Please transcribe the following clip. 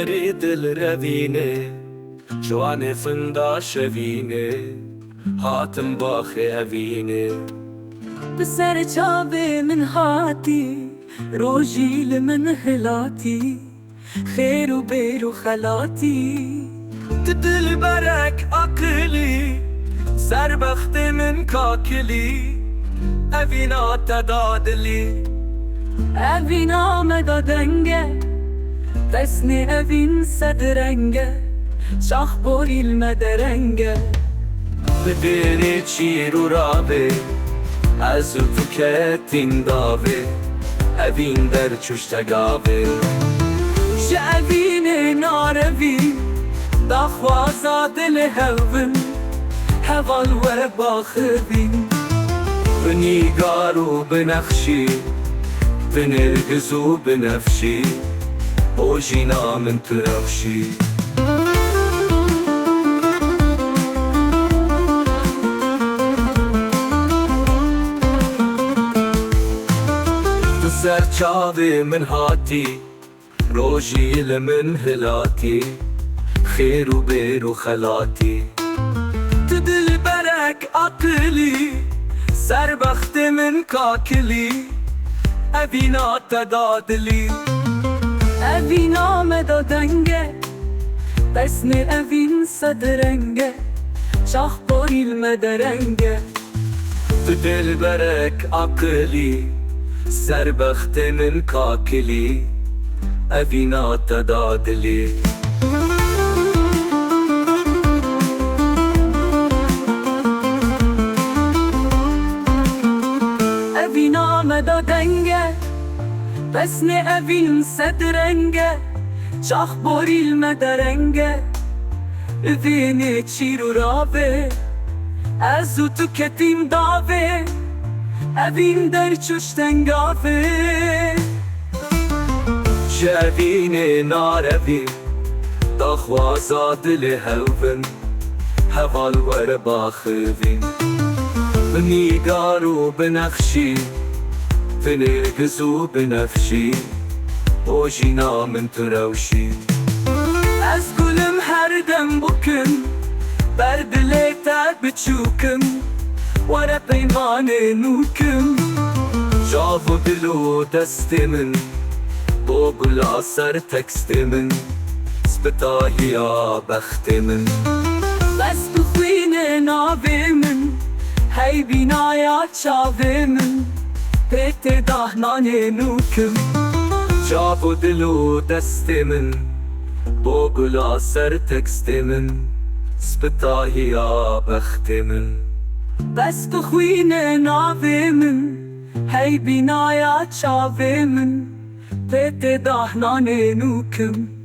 سری دل روینه جوان فندا شوینه هاتم باخ اوینه بسر چاوه من هاتی روجی لمن هلاتی خیر و بیر و خلاتی دل برک عقلی سربخت من کاکلی اوینا تدادلی اوین آمد دنگه دسن اوین صدرنگه شاخ بوریل مدرنگه بدری چیر و رابه از تو کتین داوه اوین در چشتگاوه شعبین ناروی دخوازا دل هون هوال و باخبین بنیگار و بنخشی بنرگز و بنفشی اوجینا من ترخشی سرچاوه من هاتی روجی لمن هلاتی خیر و بیر و خلاتی دل برک عقلی سربخت من کاکلی اوینا تدادلی اوین آمد دنگه دسن اوین صدرنگه شاخ بوریل مدرنگه دل برک عقلی سربخت من کاکلی اوینا تدادلی اوین آمد دنگه دسن اوین صدرنگه شاخ بوریل مدرنگه اوین چیر و راوه از تو کتیم داوه اوین در چشتنگاوه شوین ناروی دخوازا دل هون هوال ور باخوین بنیگار و بنخشی بنرگز و بنفشی اوجینا من تروشی از گلم هر دم بکن بر دلیتا بچوکم ور پیمان نوکم جاو و دل و دست من با گلا سر تکست من سپتاهی بخت من بس بخوین ناوه من هی بینایا چاوه من پیت دهنان نوکم جاو و دل و دست من با گلا سر تکست من سپتاهی بخت من بس بخوین ناوه من هی بینایا چاوه من پیت دهنان نوکم